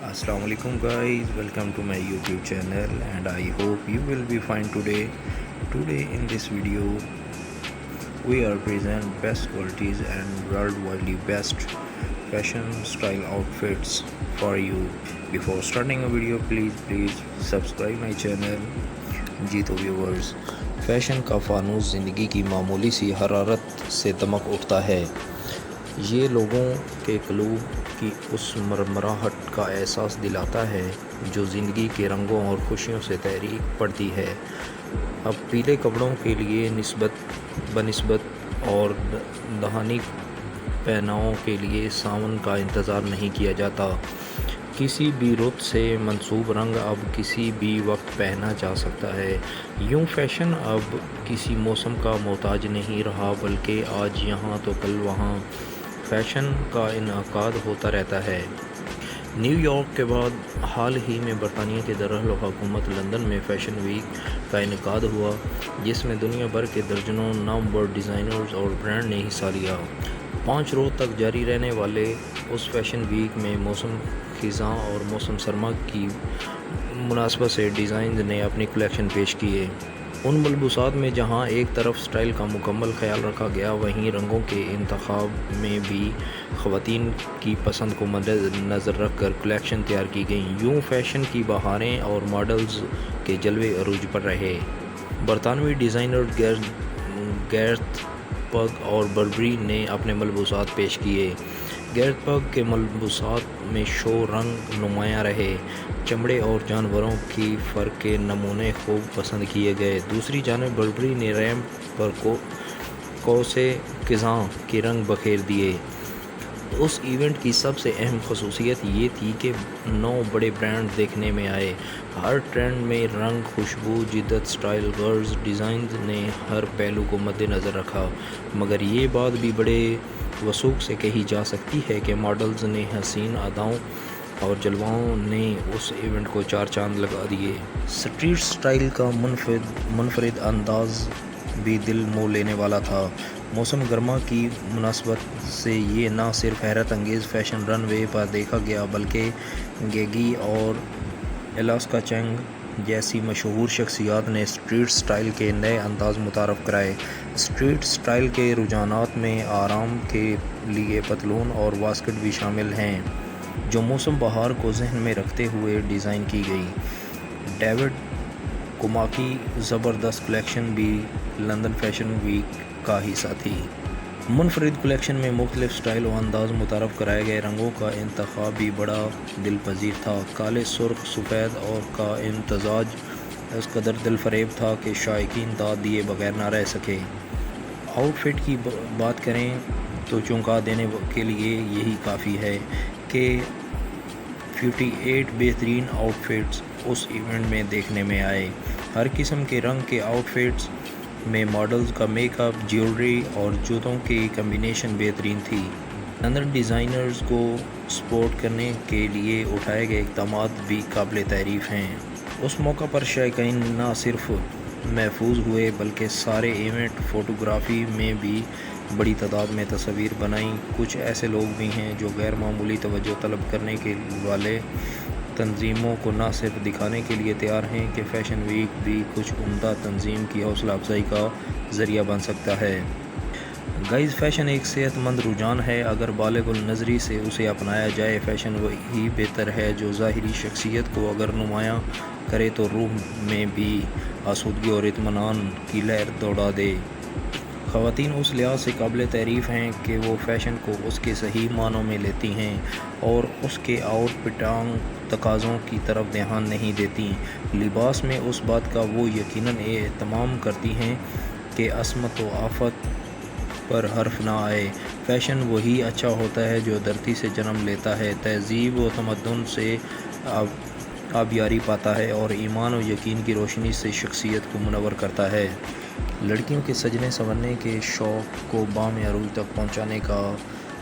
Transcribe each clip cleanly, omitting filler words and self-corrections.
Assalamu alaikum guys, welcome to my YouTube channel and I hope you will be fine today. Today in this video we are present best qualities and worldwide best fashion style outfits for you. Before starting a video please subscribe my channel. जी तो viewers, fashion का फानूस ज़िंदगी की मामूली सी हरारत से दमक उठता है। ये लोगों के क़ुलूब की उस मरमराहट का एहसास दिलाता है जो ज़िंदगी के रंगों और खुशियों से तहरीक पड़ती है। अब पीले कपड़ों के लिए बनिस्बत और दहानी पहनावों के लिए सावन का इंतज़ार नहीं किया जाता। किसी भी रुत से मंसूब रंग अब किसी भी वक्त पहना जा सकता है। यूँ फैशन अब किसी मौसम का मोहताज नहीं रहा, बल्कि आज यहाँ तो कल वहाँ फैशन का इनकाद होता रहता है। न्यूयॉर्क के बाद हाल ही में बरतानिया के दारुल-हुकूमत लंदन में फ़ैशन वीक का इनकाद हुआ, जिसमें दुनिया भर के दर्जनों नामवर डिज़ाइनर्स और ब्रांड ने हिस्सा लिया। 5 रोज़ तक जारी रहने वाले उस फैशन वीक में मौसम ख़िज़ां और मौसम सरमा की मुनासबत से डिज़ाइन ने अपनी कलेक्शन पेश किए। उन मलबूसात में जहां एक तरफ स्टाइल का मुकम्मल ख्याल रखा गया, वहीं रंगों के इंतखाब में भी ख़वातीन की पसंद को मद्देनज़र रख कर कलेक्शन तैयार की गई। यूँ फैशन की बहारें और मॉडल्स के जलवे अरूज पर रहे। बरतानवी डिज़ाइनर गैरथ पग और बर्बरी ने अपने मलबूसात पेश किए। गैरथ पग के मलबूसात में शो रंग नुमायाँ रहे। चमड़े और जानवरों की फ़र के नमूने खूब पसंद किए गए। दूसरी जानिब बर्बरी ने रैंप पर कौसे क़िज़ां के रंग बखेर दिए। उस इवेंट की सबसे अहम खसूसियत ये थी कि 9 बड़े ब्रांड देखने में आए। हर ट्रेंड में रंग, खुशबू, जिद्दत, स्टाइल, गर्ल्स डिज़ाइन ने हर पहलू को मद्देनज़र रखा। मगर ये बात भी बड़े वसूख से कही जा सकती है कि मॉडल्स ने हसीन अदाओं और जलवाओं ने उस इवेंट को 4 चांद लगा दिए। स्ट्रीट स्टाइल का मुनफरिद अंदाज़ भी दिल मोह लेने वाला था। मौसम गर्मा की मुनासबत से ये ना सिर्फ हैरत अंगेज़ फ़ैशन रनवे पर देखा गया, बल्कि गेगी और एलास्का चैंग जैसी मशहूर शख्सियात ने स्ट्रीट स्टाइल के नए अंदाज़ मुतारफ़ कराए। स्ट्रीट स्टाइल के रुझानात में आराम के लिए पतलून और वास्कट भी शामिल हैं, जो मौसम बहार को जहन में रखते हुए डिज़ाइन की गई। डेविड कुमा की ज़बरदस्त कलेक्शन भी लंदन फैशन वीक का हिस्सा थी। मुनफरिद कलेक्शन में मुख्तलिफ स्टाइल और अंदाज़ मुतारफ़ कराए गए। रंगों का इंतखाब भी बड़ा दिलपजीर था। काले, सुर्ख, सफ़ेद और का इम्तज़ाज इस कदर दिलफरेब था कि शायकीन दाद दिए बगैर ना रह सके। आउटफिट की बात करें तो चौंका देने के लिए यही काफ़ी है कि 58 बेहतरीन आउटफिट्स उस इवेंट में देखने में आए। हर किस्म के रंग के आउटफिट्स में मॉडल्स का मेकअप, ज्वेलरी और जूतों की कम्बिनेशन बेहतरीन थी। लंदन डिज़ाइनर्स को सपोर्ट करने के लिए उठाए गए इक़दामात भी काबिल तारीफ़ हैं। उस मौका पर शायकीन न सिर्फ महफूज हुए, बल्कि सारे इवेंट फ़ोटोग्राफ़ी में भी बड़ी तादाद में तस्वीर बनाई। कुछ ऐसे लोग भी हैं जो गैर मामूली तवज्जो तलब करने के वाले तंजीमों को न सिर्फ दिखाने के लिए तैयार हैं कि फ़ैशन वीक भी कुछ उम्दा तंजीम की हौसला अफजाई का ज़रिया बन सकता है। गाइज़, फ़ैशन एक सेहतमंद रुझान है। अगर बालिग़ुल नज़री से उसे अपनाया जाए, फ़ैशन वही बेहतर है जो ज़ाहिरी शख्सियत को अगर नुमायाँ करे तो रूह में भी आसूदगी और इत्मीनान की लहर दौड़ा दे। ख़वातीन उस लिहाज से काबिल तारीफ़ हैं कि वो फ़ैशन को उसके सही मानों में लेती हैं और उसके आउटफिटांग तकाज़ों की तरफ ध्यान नहीं देती। लिबास में उस बात का वो यकीनन एहतमाम करती हैं कि असमत व आफत पर हर्फ ना आए। फ़ैशन वही अच्छा होता है जो धरती से जन्म लेता है, तहज़ीब व तमद्दुन से आबियारी पाता है और ईमान व यकीन की रोशनी से शख्सियत को मुनव्वर करता है। लड़कियों के सजने संवरने के शौक़ को बाम अरूज तक पहुँचाने का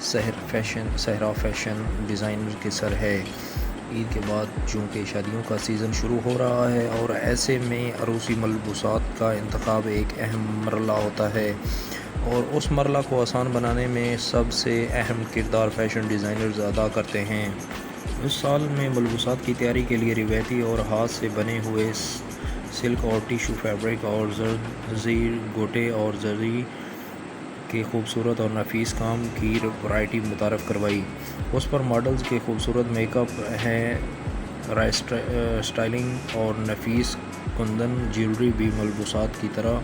सहरा फ़ैशन डिज़ाइनर के सर है। ईद के बाद चूँकि शादियों का सीज़न शुरू हो रहा है और ऐसे में अरूसी मलबूसात का इंतखाब एक अहम मरला होता है और उस मरला को आसान बनाने में सबसे अहम किरदार फ़ैशन डिज़ाइनर्स अदा करते हैं। اس سال میں ملبوسات کی تیاری کے لیے روایتی اور ہاتھ سے بنے ہوئے سلک اور ٹیشو فیبرک اور زرزی گوٹے اور زری کے خوبصورت اور نفیس کام کی ورائٹی متعارف کروائی۔ اس پر ماڈلز کے خوبصورت میک اپ ہے، اسٹائلنگ اور نفیس کندن جیولری بھی ملبوسات کی طرح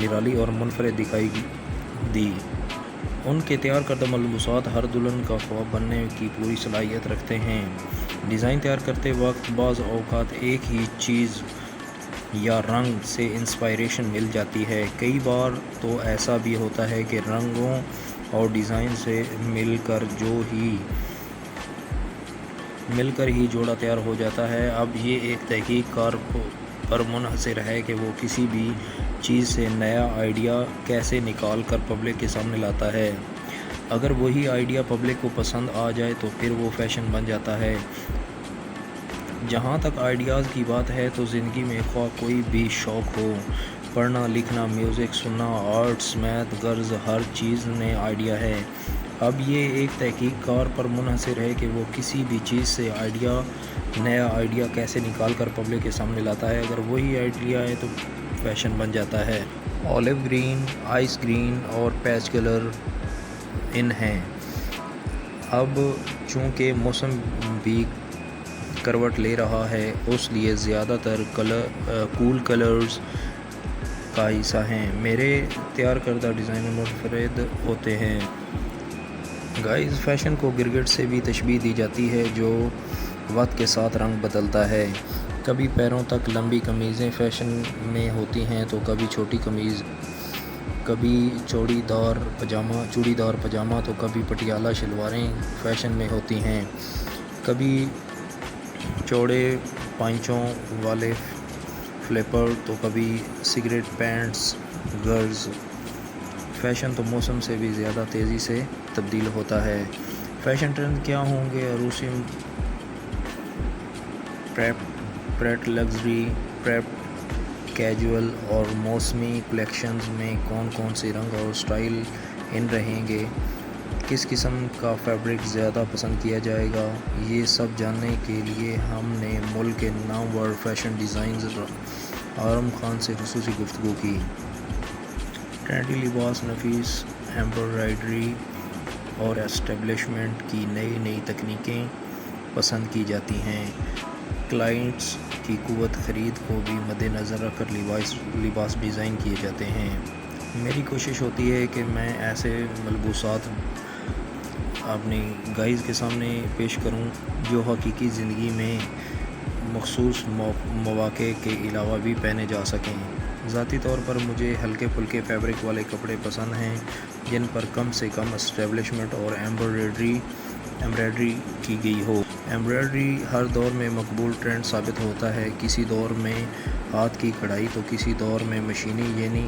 نرالی اور منفرد دکھائی دی۔ ان کے تیار کردہ ملبوسات ہر دلہن کا خواب بننے کی پوری صلاحیت رکھتے ہیں۔ ڈیزائن تیار کرتے وقت بعض اوقات ایک ہی چیز یا رنگ سے انسپائریشن مل جاتی ہے، کئی بار تو ایسا بھی ہوتا ہے کہ رنگوں اور ڈیزائن سے مل کر ہی جوڑا تیار ہو جاتا ہے۔ اب یہ ایک تحقیق کار پر منحصر ہے کہ وہ کسی بھی چیز سے نیا آئیڈیا کیسے نکال کر پبلک کے سامنے لاتا ہے۔ اگر وہی آئیڈیا پبلک کو پسند آ جائے تو پھر وہ فیشن بن جاتا ہے۔ جہاں تک آئیڈیاز کی بات ہے تو زندگی میں خواہ کوئی بھی شوق ہو، پڑھنا، لکھنا، میوزک سننا، آرٹس، میتھ، غرض ہر چیز میں آئیڈیا ہے۔ اب یہ ایک تحقیق کار پر منحصر ہے کہ وہ کسی بھی چیز سے نیا آئیڈیا کیسے نکال کر پبلک کے سامنے لاتا ہے۔ اگر وہی آئیڈیا ہے تو فیشن بن جاتا ہے۔ اولیو گرین، آئس گرین اور پیچ کلر ان ہیں۔ اب چونکہ موسم بھی کروٹ لے رہا ہے، اس لیے زیادہ تر کول کلرز کا حصہ ہیں۔ میرے تیار کردہ ڈیزائن منفرد ہوتے ہیں۔ گائز، فیشن کو گرگٹ سے بھی تشبیہ دی جاتی ہے جو وقت کے ساتھ رنگ بدلتا ہے۔ کبھی پیروں تک لمبی قمیضیں فیشن میں ہوتی ہیں تو کبھی چھوٹی قمیض، کبھی چوڑی دار پجامہ تو کبھی پٹیالہ شلواریں فیشن میں ہوتی ہیں، کبھی چوڑے پائچوں والے فلیپر تو کبھی سگریٹ پینٹس۔ غرض فیشن تو موسم سے بھی زیادہ تیزی سے تبدیل ہوتا ہے۔ فیشن ٹرینڈ کیا ہوں گے؟ عروسی پریپ لگژری، پریپ کیجول اور موسمی کلیکشنز میں کون سے رنگ اور سٹائل ان رہیں گے؟ کس قسم کا فیبرک زیادہ پسند کیا جائے گا؟ یہ سب جاننے کے لیے ہم نے ملک کے نامور فیشن ڈیزائنر آرم خان سے خصوصی گفتگو کی۔ ٹرینڈی لباس، نفیس ایمبرائڈری اور اسٹیبلشمنٹ کی نئی تکنیکیں پسند کی جاتی ہیں۔ کلائنٹس کی قوت خرید کو بھی مد نظر رکھ کر لباس ڈیزائن کیے جاتے ہیں۔ میری کوشش ہوتی ہے کہ میں ایسے ملبوسات اپنی گائز کے سامنے پیش کروں جو حقیقی زندگی میں مخصوص مواقع کے علاوہ بھی پہنے جا سکیں۔ ذاتی طور پر مجھے ہلکے پھلکے فیبرک والے کپڑے پسند ہیں جن پر کم سے کم اسٹیبلشمنٹ اور ایمبرائڈری کی گئی ہو۔ ایمبرائڈری ہر دور میں مقبول ٹرینڈ ثابت ہوتا ہے، کسی دور میں ہاتھ کی کڑھائی تو کسی دور میں مشینی، یعنی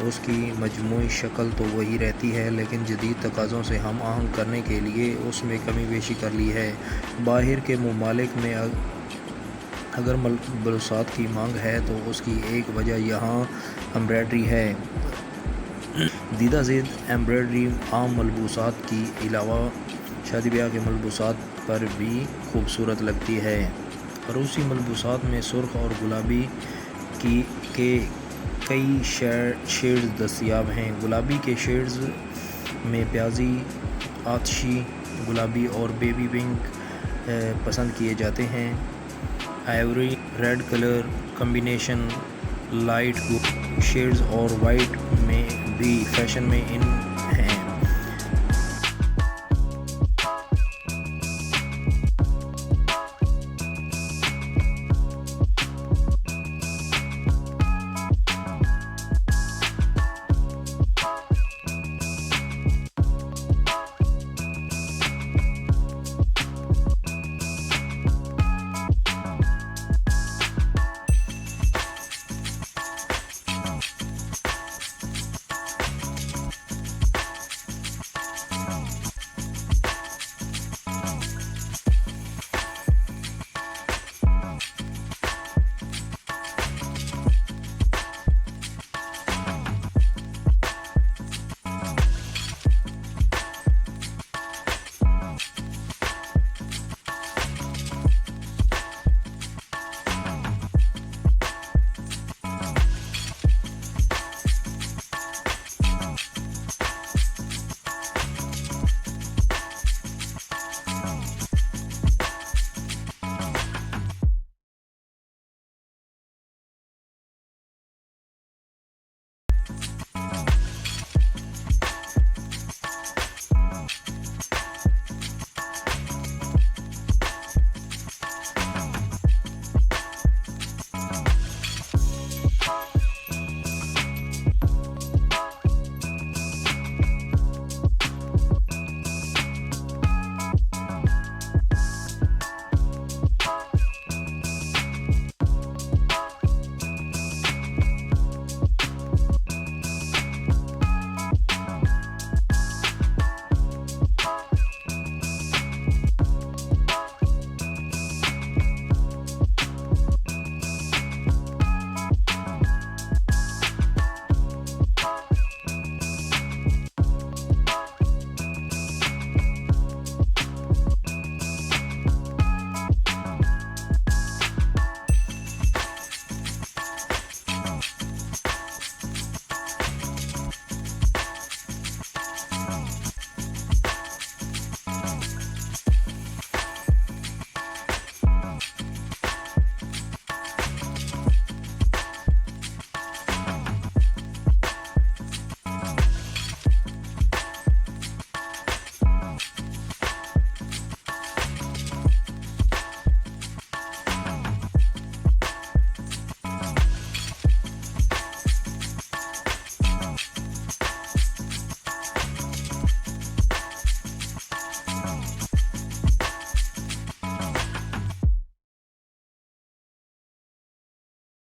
اس کی مجموعی شکل تو وہی رہتی ہے لیکن جدید تقاضوں سے ہم آہنگ کرنے کے لیے اس میں کمی بیشی کر لی ہے۔ باہر کے ممالک میں اگر ملبوسات کی مانگ ہے تو اس کی ایک وجہ یہاں ایمبرائڈری ہے۔ دیدہ زید ایمبرائڈری عام ملبوسات کی علاوہ شادی بیاہ کے ملبوسات پر بھی خوبصورت لگتی ہے۔ عروسی ملبوسات میں سرخ اور گلابی کے کئی شیڈز دستیاب ہیں۔ گلابی کے شیڈز میں پیازی، آتشی گلابی اور بیبی پنک پسند کیے جاتے ہیں۔ Ivory red colour combination, light gold shades اور وائٹ میں بھی فیشن میں ان